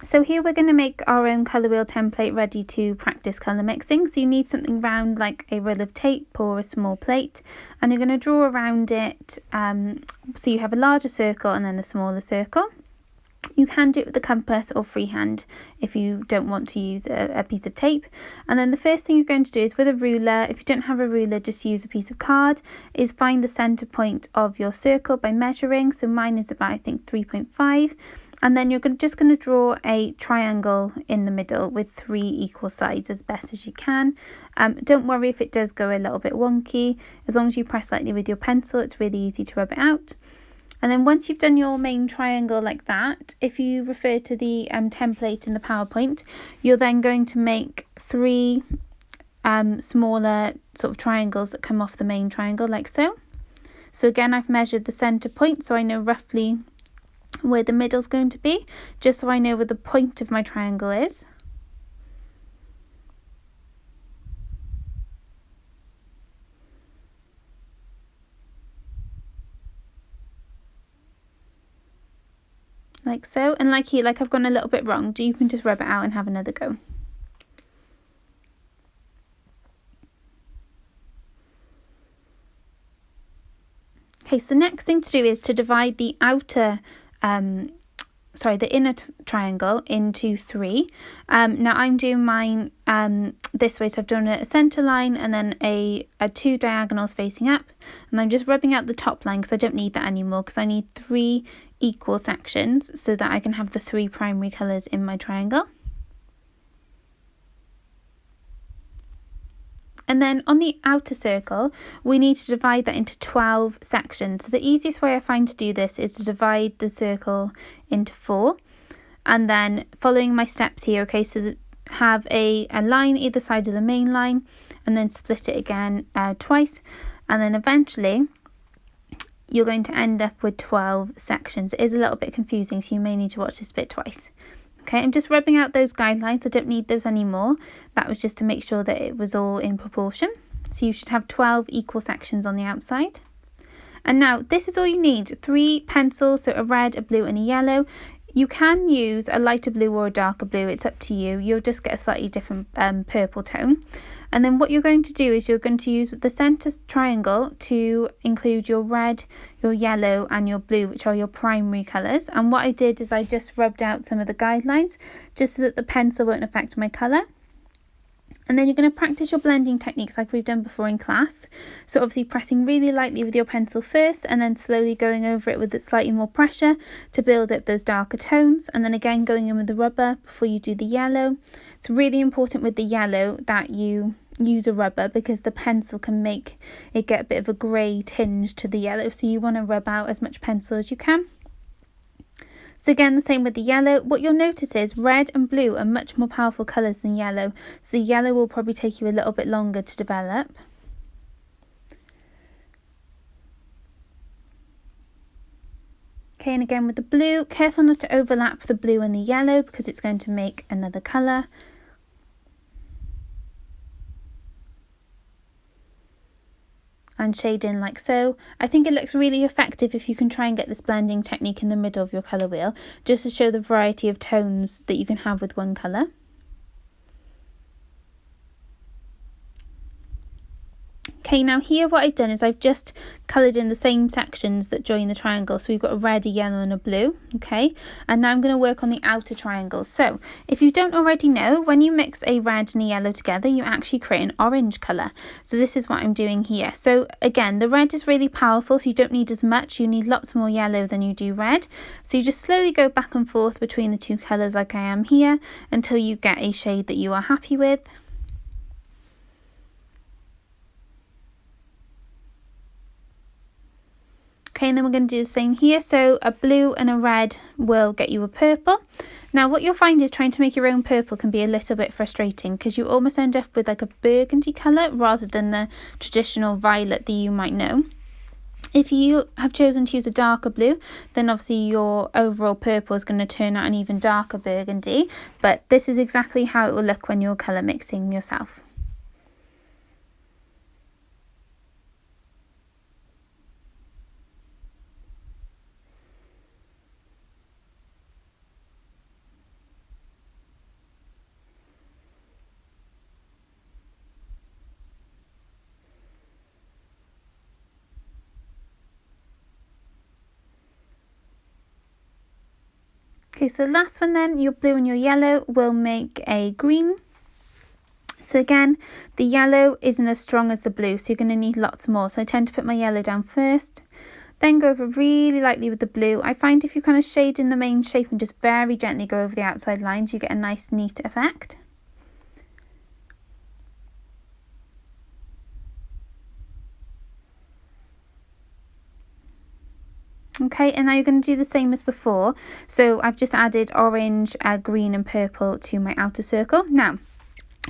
So here we're going to make our own colour wheel template ready to practice colour mixing. So you need something round like a roll of tape or a small plate, and you're going to draw around it so you have a larger circle and then a smaller circle. You can do it with a compass or freehand if you don't want to use a piece of tape. And then the first thing you're going to do is with a ruler, if you don't have a ruler, just use a piece of card, is find the centre point of your circle by measuring. So mine is about, I think, 3.5. And then you're just going to draw a triangle in the middle with 3 equal sides as best as you can. Don't worry if it does go a little bit wonky. As long as you press lightly with your pencil, it's really easy to rub it out. And then once you've done your main triangle like that, if you refer to the template in the PowerPoint, you're then going to make 3 smaller sort of triangles that come off the main triangle like so. So again, I've measured the centre point, so I know roughly where the middle's going to be, just so I know where the point of my triangle is. Like so, and like here, like I've gone a little bit wrong, you can just rub it out and have another go. Okay, so next thing to do is to divide the the inner triangle into 3. Now I'm doing mine this way, so I've done a centre line and then a 2 diagonals facing up, and I'm just rubbing out the top line because I don't need that anymore, because I need 3 equal sections so that I can have the 3 primary colours in my triangle. And then on the outer circle, we need to divide that into 12 sections. So the easiest way I find to do this is to divide the circle into 4. And then following my steps here, okay, so have a line either side of the main line, and then split it again twice. And then eventually, you're going to end up with 12 sections. It is a little bit confusing, so you may need to watch this bit twice. Okay, I'm just rubbing out those guidelines. I don't need those anymore. That was just to make sure that it was all in proportion. So you should have 12 equal sections on the outside. And now this is all you need. 3 pencils, so a red, a blue and a yellow. You can use a lighter blue or a darker blue, it's up to you. You'll just get a slightly different purple tone. And then what you're going to do is you're going to use the centre triangle to include your red, your yellow and your blue, which are your primary colours. And what I did is I just rubbed out some of the guidelines just so that the pencil won't affect my colour. And then you're going to practice your blending techniques like we've done before in class. So obviously pressing really lightly with your pencil first, and then slowly going over it with slightly more pressure to build up those darker tones. And then again going in with the rubber before you do the yellow. It's really important with the yellow that you use a rubber, because the pencil can make it get a bit of a grey tinge to the yellow. So you want to rub out as much pencil as you can. So again, the same with the yellow. What you'll notice is red and blue are much more powerful colours than yellow. So the yellow will probably take you a little bit longer to develop. Okay, and again with the blue, careful not to overlap the blue and the yellow because it's going to make another colour. And shade in like so. I think it looks really effective if you can try and get this blending technique in the middle of your colour wheel, just to show the variety of tones that you can have with one colour. Okay, now here what I've done is I've just coloured in the same sections that join the triangle. So we've got a red, a yellow and a blue, okay? And now I'm going to work on the outer triangles. So if you don't already know, when you mix a red and a yellow together, you actually create an orange colour. So this is what I'm doing here. So again, the red is really powerful, so you don't need as much. You need lots more yellow than you do red. So you just slowly go back and forth between the 2 colours like I am here until you get a shade that you are happy with. Okay, and then we're going to do the same here. So a blue and a red will get you a purple. Now what you'll find is trying to make your own purple can be a little bit frustrating, because you almost end up with like a burgundy colour rather than the traditional violet that you might know. If you have chosen to use a darker blue, then obviously your overall purple is going to turn out an even darker burgundy. But this is exactly how it will look when you're colour mixing yourself. Okay, so the last one then, your blue and your yellow will make a green. So again, the yellow isn't as strong as the blue, so you're going to need lots more. So I tend to put my yellow down first, then go over really lightly with the blue. I find if you kind of shade in the main shape and just very gently go over the outside lines, you get a nice neat effect. Okay, and now you're going to do the same as before. So I've just added orange, green and purple to my outer circle. Now,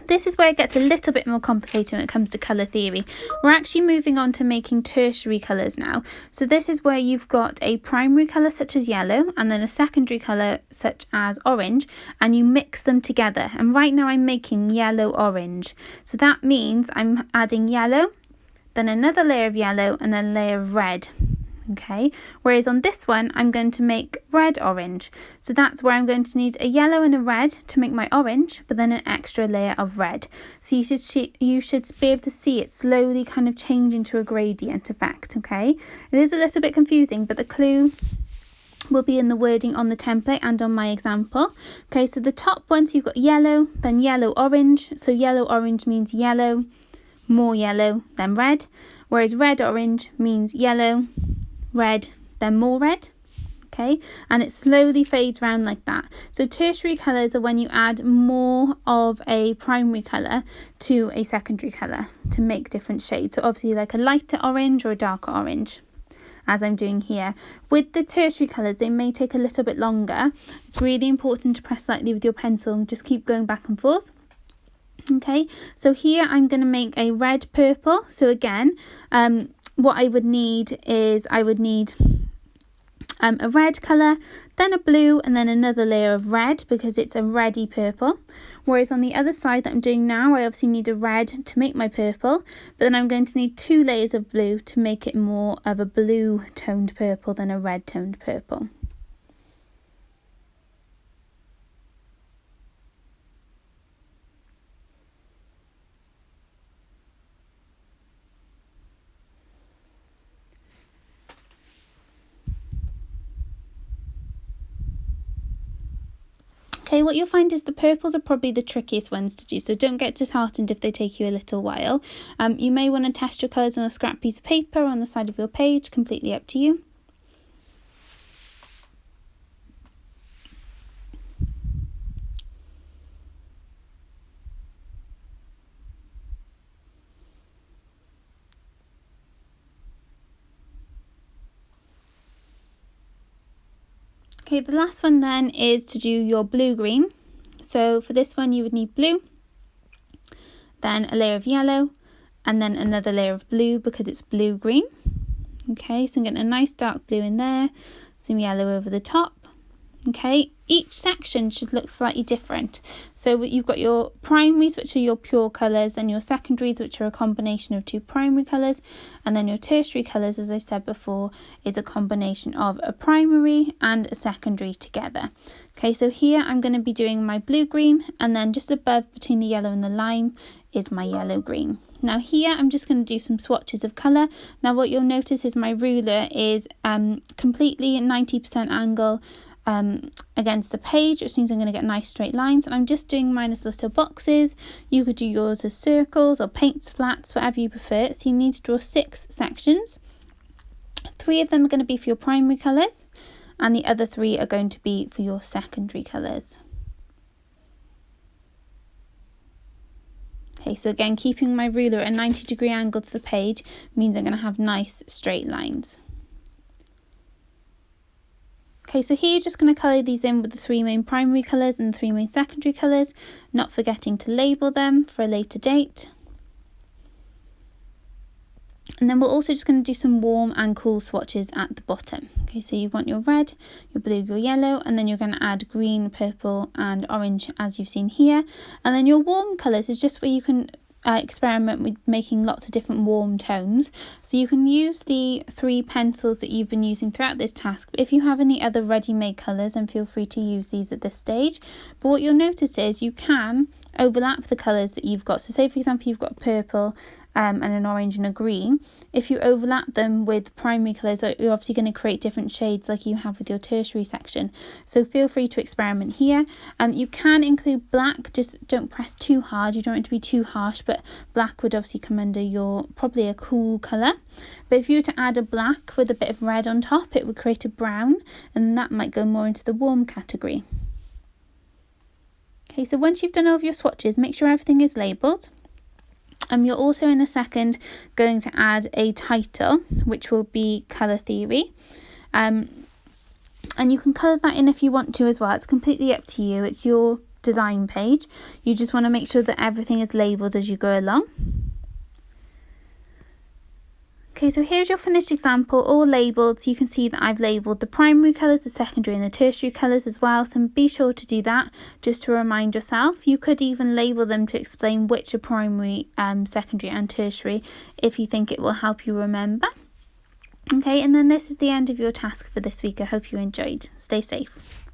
this is where it gets a little bit more complicated when it comes to colour theory. We're actually moving on to making tertiary colours now. So this is where you've got a primary colour such as yellow and then a secondary colour such as orange, and you mix them together. And right now I'm making yellow-orange. So that means I'm adding yellow, then another layer of yellow and then a layer of red. Okay, whereas on this one I'm going to make red orange, so that's where I'm going to need a yellow and a red to make my orange, but then an extra layer of red. So you should be able to see it slowly kind of change into a gradient effect. Okay, it is a little bit confusing, but the clue will be in the wording on the template and on my example. Okay, so the top ones you've got yellow, then yellow orange. So yellow orange means yellow, more yellow, then red, whereas red orange means yellow, red, then more red. Okay, and it slowly fades around like that. So tertiary colours are when you add more of a primary colour to a secondary colour to make different shades. So obviously like a lighter orange or a darker orange, as I'm doing here. With the tertiary colours, they may take a little bit longer. It's really important to press lightly with your pencil and just keep going back and forth. Okay, so here I'm going to make a red purple. So again, what I would need is a red colour, then a blue, and then another layer of red because it's a reddy purple. Whereas on the other side that I'm doing now, I obviously need a red to make my purple, but then I'm going to need 2 layers of blue to make it more of a blue toned purple than a red toned purple. Okay, what you'll find is the purples are probably the trickiest ones to do, so don't get disheartened if they take you a little while. You may want to test your colours on a scrap piece of paper or on the side of your page, completely up to you. Okay, the last one then is to do your blue-green. So for this one you would need blue, then a layer of yellow, and then another layer of blue because it's blue-green. Okay, so I'm getting a nice dark blue in there, some yellow over the top. Okay, each section should look slightly different. So you've got your primaries, which are your pure colours, and your secondaries, which are a combination of 2 primary colours, and then your tertiary colours, as I said before, is a combination of a primary and a secondary together. Okay, so here I'm going to be doing my blue-green, and then just above between the yellow and the lime is my yellow-green. Now here I'm just going to do some swatches of colour. Now what you'll notice is my ruler is completely 90% angle against the page, which means I'm going to get nice straight lines, and I'm just doing mine as little boxes. You could do yours as circles or paint splats, whatever you prefer. So you need to draw 6 sections. 3 of them are going to be for your primary colours, and the other 3 are going to be for your secondary colours. Okay, so again, keeping my ruler at a 90-degree angle to the page means I'm going to have nice straight lines. Okay, so here you're just going to colour these in with the 3 main primary colours and the 3 main secondary colours, not forgetting to label them for a later date. And then we're also just going to do some warm and cool swatches at the bottom. Okay, so you want your red, your blue, your yellow, and then you're going to add green, purple and orange as you've seen here. And then your warm colours is just where you can experiment with making lots of different warm tones. So you can use the 3 pencils that you've been using throughout this task, but if you have any other ready-made colours, then feel free to use these at this stage. But what you'll notice is you can overlap the colours that you've got. So say for example you've got a purple and an orange and a green. If you overlap them with primary colours, you're obviously going to create different shades like you have with your tertiary section. So feel free to experiment here. You can include black, just don't press too hard, you don't want it to be too harsh, but black would obviously come under your probably a cool colour. But if you were to add a black with a bit of red on top, it would create a brown, and that might go more into the warm category. Okay, so once you've done all of your swatches, make sure everything is labelled. You're also in a second going to add a title, which will be colour theory. And you can colour that in if you want to as well. It's completely up to you. It's your design page. You just want to make sure that everything is labelled as you go along. Okay, so here's your finished example, all labelled, so you can see that I've labelled the primary colours, the secondary and the tertiary colours as well, so be sure to do that just to remind yourself. You could even label them to explain which are primary, secondary and tertiary if you think it will help you remember. Okay, and then this is the end of your task for this week. I hope you enjoyed. Stay safe.